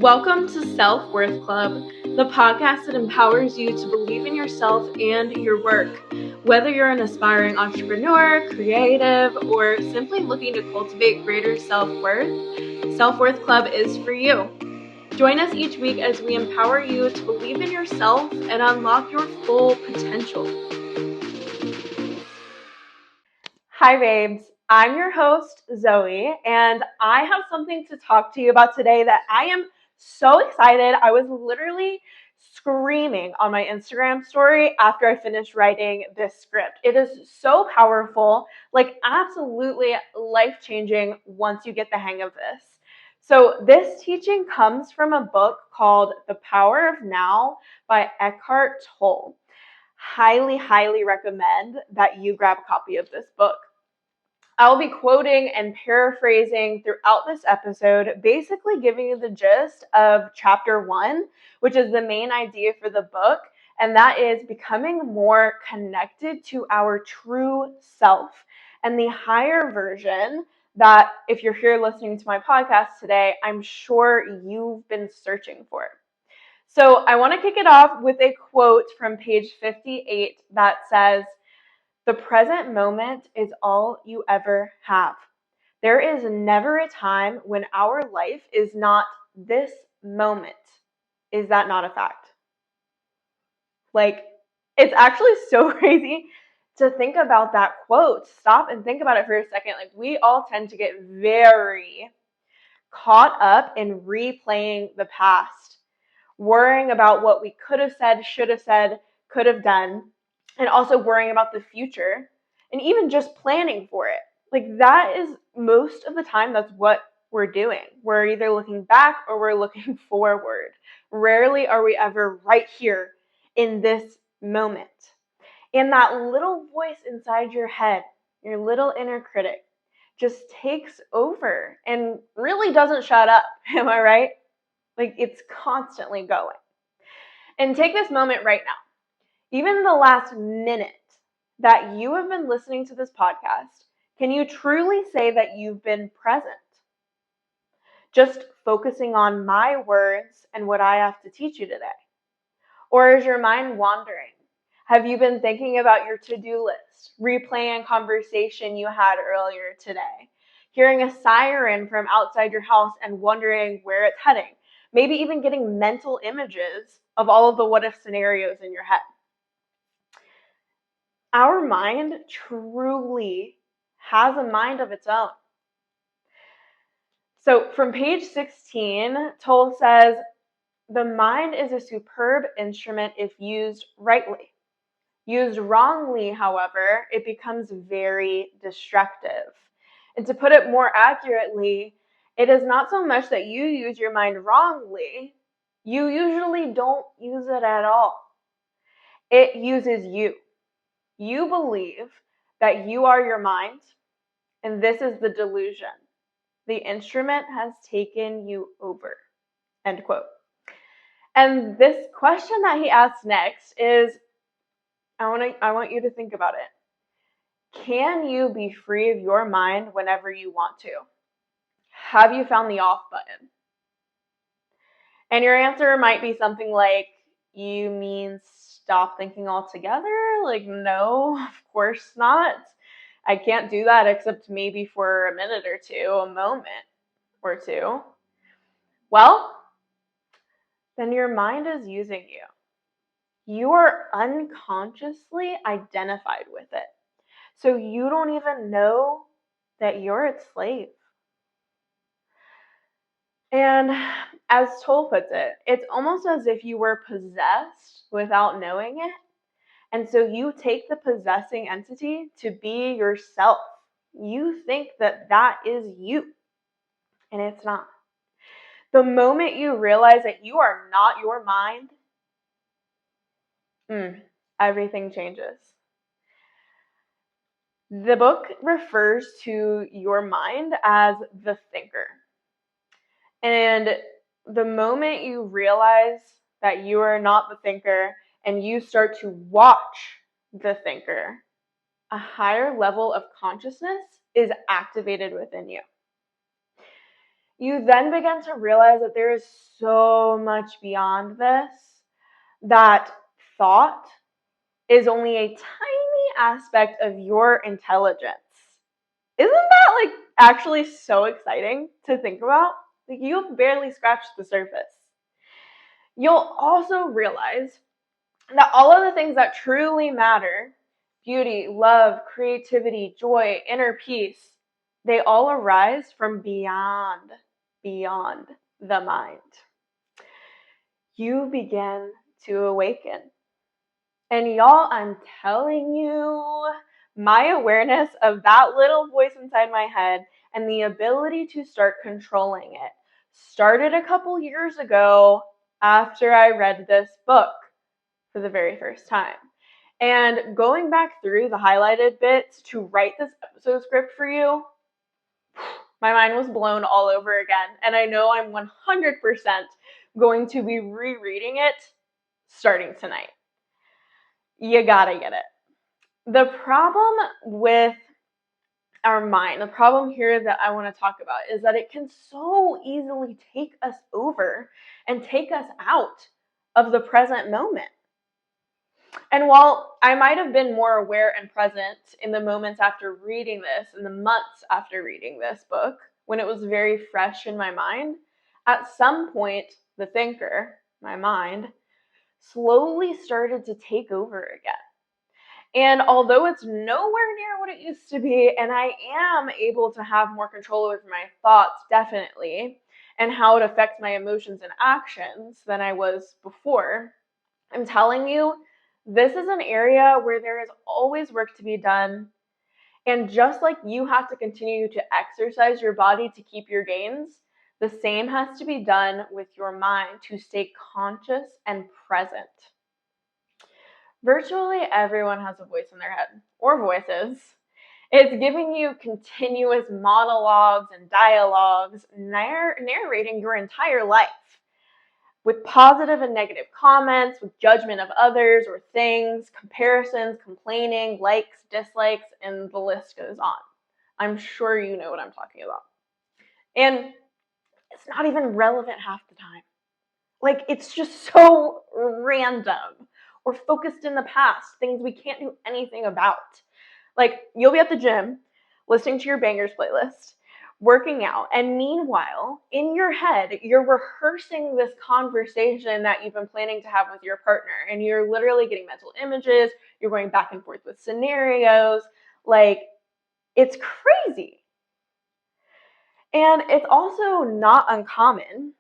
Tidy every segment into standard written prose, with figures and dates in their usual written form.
Welcome to Self-Worth Club, the podcast that empowers you to believe in yourself and your work. Whether you're an aspiring entrepreneur, creative, or simply looking to cultivate greater self-worth, Self-Worth Club is for you. Join us each week as we empower you to believe in yourself and unlock your full potential. Hi, babes. I'm your host, Zoe, and I have something to talk to you about today that I am so excited. I was literally screaming on my Instagram story after I finished writing this script. It is so powerful, like absolutely life-changing once you get the hang of this. So this teaching comes from a book called The Power of Now by Eckhart Tolle. Highly recommend that you grab a copy of this book. I'll be quoting and paraphrasing throughout this episode, basically giving you the gist of chapter 1, which is the main idea for the book, and that is becoming more connected to our true self and the higher version that, if you're here listening to my podcast today, I'm sure you've been searching for. So I want to kick it off with a quote from page 58 that says, "The present moment is all you ever have. There is never a time when our life is not this moment." Is that not a fact? Like, it's actually so crazy to think about that quote. Stop and think about it for a second. Like, we all tend to get very caught up in replaying the past, worrying about what we could have said, should have said, could have done, and also worrying about the future and even just planning for it. Like, that is most of the time, that's what we're doing. We're either looking back or we're looking forward. Rarely are we ever right here in this moment. And that little voice inside your head, your little inner critic, just takes over and really doesn't shut up. Am I right? Like, it's constantly going. And take this moment right now. Even the last minute that you have been listening to this podcast, can you truly say that you've been present? Just focusing on my words and what I have to teach you today? Or is your mind wandering? Have you been thinking about your to-do list, replaying a conversation you had earlier today, hearing a siren from outside your house and wondering where it's heading? Maybe even getting mental images of all of the what-if scenarios in your head. Our mind truly has a mind of its own. So from page 16, Tolle says, "The mind is a superb instrument if used rightly. Used wrongly, however, it becomes very destructive." And to put it more accurately, it is not so much that you use your mind wrongly, you usually don't use it at all. It uses you. You believe that you are your mind, and this is the delusion. The instrument has taken you over. End quote. And this question that he asks next is, I want you to think about it. Can you be free of your mind whenever you want to? Have you found the off button? And your answer might be something like, you mean stop thinking altogether? Like, no, of course not. I can't do that except maybe for a minute or two, a moment or two. Well, then your mind is using you. You are unconsciously identified with it. So you don't even know that you're its slave. And as Tolle puts it, it's almost as if you were possessed without knowing it. And so you take the possessing entity to be yourself. You think that that is you, and it's not. The moment you realize that you are not your mind, everything changes. The book refers to your mind as the thinker. And the moment you realize that you are not the thinker and you start to watch the thinker, a higher level of consciousness is activated within you. you then begin to realize that there is so much beyond this, that thought is only a tiny aspect of your intelligence. Isn't that like actually so exciting to think about? Like, you've barely scratched the surface. You'll also realize that all of the things that truly matter, beauty, love, creativity, joy, inner peace, they all arise from beyond the mind. You begin to awaken. And y'all, I'm telling you, my awareness of that little voice inside my head and the ability to start controlling it started a couple years ago after I read this book for the very first time. And going back through the highlighted bits to write this episode script for you, my mind was blown all over again. And I know I'm 100% going to be rereading it starting tonight. You gotta get it. The problem with our mind, the problem here that I want to talk about, is that it can so easily take us over and take us out of the present moment. And while I might have been more aware and present in the moments after reading this, in the months after reading this book, when it was very fresh in my mind, at some point, the thinker, my mind, slowly started to take over again. And although it's nowhere near what it used to be, and I am able to have more control over my thoughts, definitely, and how it affects my emotions and actions than I was before, I'm telling you, this is an area where there is always work to be done. And just like you have to continue to exercise your body to keep your gains, the same has to be done with your mind to stay conscious and present. Virtually everyone has a voice in their head, or voices. It's giving you continuous monologues and dialogues, narrating your entire life, with positive and negative comments, with judgment of others or things, comparisons, complaining, likes, dislikes, and the list goes on. I'm sure you know what I'm talking about. And it's not even relevant half the time. Like, it's just so random or focused in the past, things we can't do anything about. Like, you'll be at the gym, listening to your bangers playlist, working out, and meanwhile, in your head, you're rehearsing this conversation that you've been planning to have with your partner, and you're literally getting mental images, you're going back and forth with scenarios. Like, it's crazy. And it's also not uncommon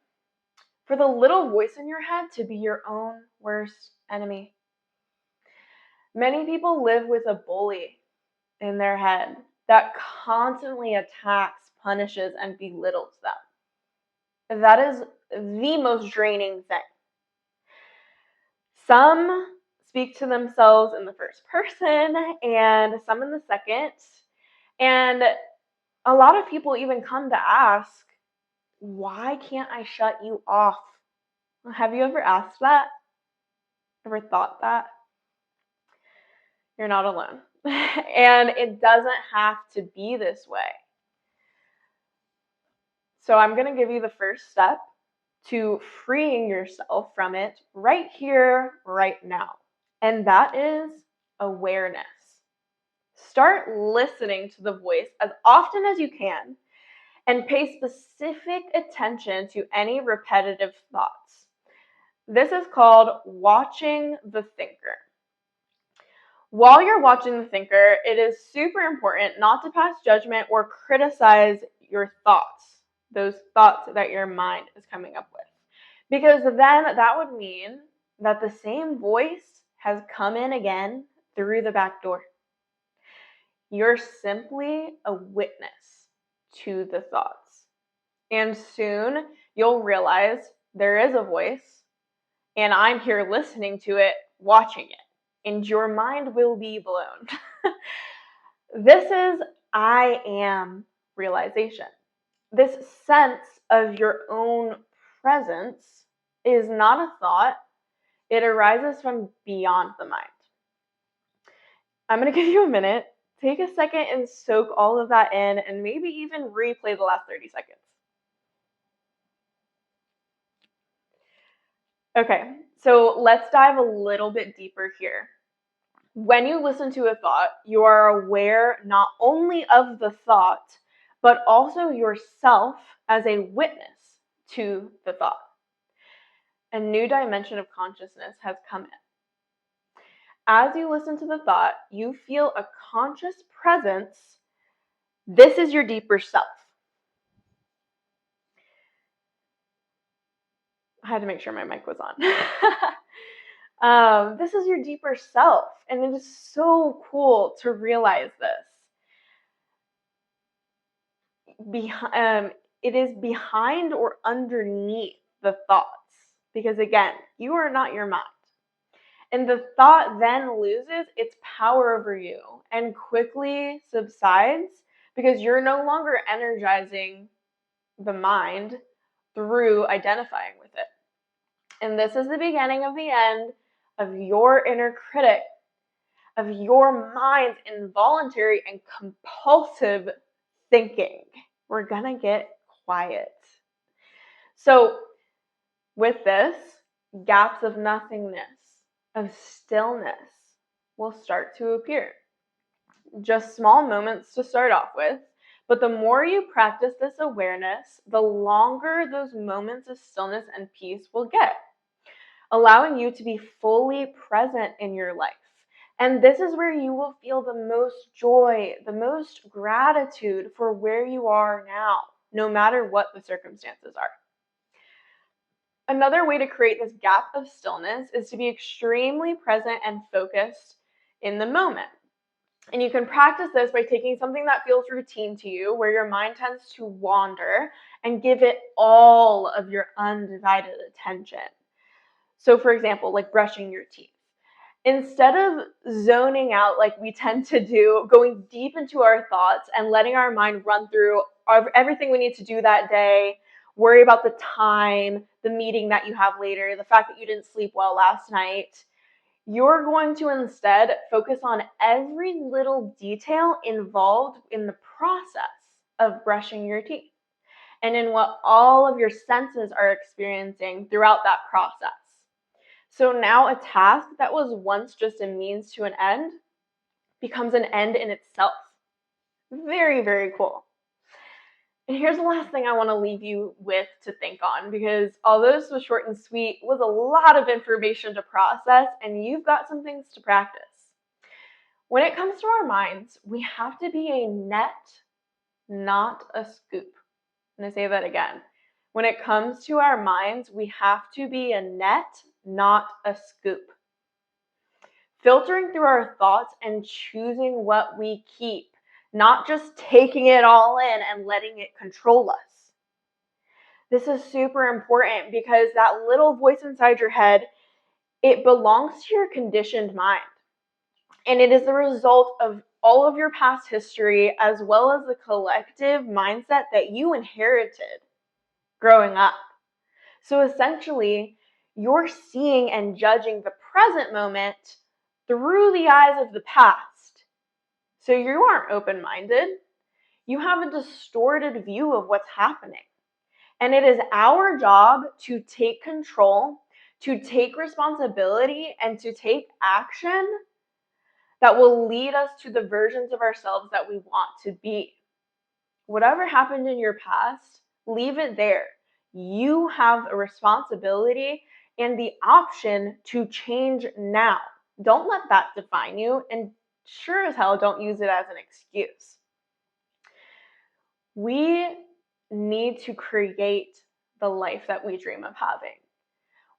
for the little voice in your head to be your own worst enemy. Many people live with a bully in their head that constantly attacks, punishes, and belittles them. That is the most draining thing. Some speak to themselves in the first person and some in the second. And a lot of people even come to ask, why can't I shut you off? Have you ever asked that? Ever thought that? You're not alone. And it doesn't have to be this way. So I'm going to give you the first step to freeing yourself from it right here, right now. And that is awareness. Start listening to the voice as often as you can and pay specific attention to any repetitive thoughts. This is called watching the thinker. While you're watching the thinker, it is super important not to pass judgment or criticize your thoughts, those thoughts that your mind is coming up with. Because then that would mean that the same voice has come in again through the back door. You're simply a witness to the thoughts. And soon you'll realize there is a voice, and I'm here listening to it, watching it. And your mind will be blown. This is I am realization. This sense of your own presence is not a thought. It arises from beyond the mind. I'm going to give you a minute. Take a second and soak all of that in, and maybe even replay the last 30 seconds. Okay, so let's dive a little bit deeper here. When you listen to a thought, you are aware not only of the thought, but also yourself as a witness to the thought. A new dimension of consciousness has come in. As you listen to the thought, you feel a conscious presence. This is your deeper self. I had to make sure my mic was on. This is your deeper self, and it is so cool to realize this. It is behind or underneath the thoughts, because again, you are not your mind. And the thought then loses its power over you and quickly subsides because you're no longer energizing the mind through identifying with it. And this is the beginning of the end of your inner critic, of your mind's involuntary and compulsive thinking. We're gonna get quiet. So with this, gaps of nothingness, of stillness will start to appear. Just small moments to start off with, but the more you practice this awareness, the longer those moments of stillness and peace will get, allowing you to be fully present in your life. And this is where you will feel the most joy, the most gratitude for where you are now, no matter what the circumstances are. Another way to create this gap of stillness is to be extremely present and focused in the moment. And you can practice this by taking something that feels routine to you, where your mind tends to wander, and give it all of your undivided attention. So for example, like brushing your teeth. Instead of zoning out like we tend to do, going deep into our thoughts and letting our mind run through everything we need to do that day, worry about the time, the meeting that you have later, the fact that you didn't sleep well last night, you're going to instead focus on every little detail involved in the process of brushing your teeth and in what all of your senses are experiencing throughout that process. So now a task that was once just a means to an end becomes an end in itself. Very, very cool. And here's the last thing I want to leave you with to think on, because although this was short and sweet, it was a lot of information to process, and you've got some things to practice. When it comes to our minds, we have to be a net, not a scoop. I'm going to say that again. When it comes to our minds, we have to be a net, not a scoop. Filtering through our thoughts and choosing what we keep, not just taking it all in and letting it control us. This is super important because that little voice inside your head, it belongs to your conditioned mind. And it is the result of all of your past history as well as the collective mindset that you inherited growing up. So essentially, you're seeing and judging the present moment through the eyes of the past. So you aren't open-minded. You have a distorted view of what's happening. And it is our job to take control, to take responsibility, and to take action that will lead us to the versions of ourselves that we want to be. Whatever happened in your past, leave it there. You have a responsibility and the option to change now. Don't let that define you, and sure as hell don't use it as an excuse. We need to create the life that we dream of having,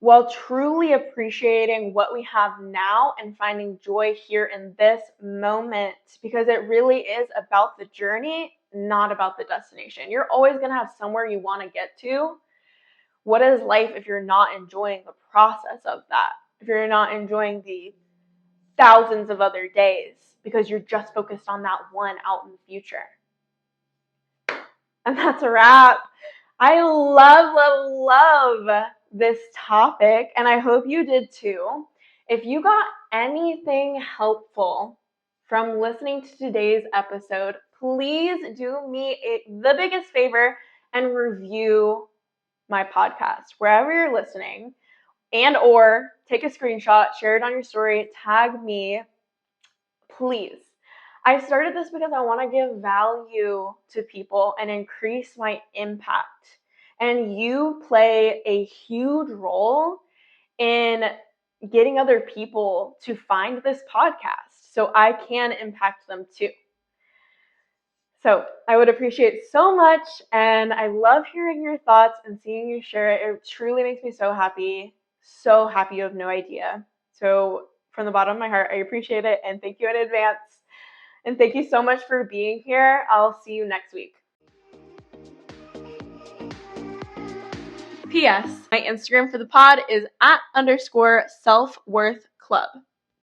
while truly appreciating what we have now and finding joy here in this moment, because it really is about the journey, not about the destination. You're always going to have somewhere you want to get to. What is life if you're not enjoying the process of that? If you're not enjoying the thousands of other days because you're just focused on that one out in the future? And that's a wrap. I love this topic, and I hope you did too. If you got anything helpful from listening to today's episode, please do me the biggest favor and review my podcast wherever you're listening. and or take a screenshot, share it on your story, tag me, please. I started this because I want to give value to people and increase my impact. And you play a huge role in getting other people to find this podcast so I can impact them too. So I would appreciate so much, and I love hearing your thoughts and seeing you share it. It truly makes me so happy you have no idea. So from the bottom of my heart, I appreciate it, and thank you in advance. And thank you so much for being here. I'll see you next week. P.S. My Instagram for the pod is @_selfworthclub.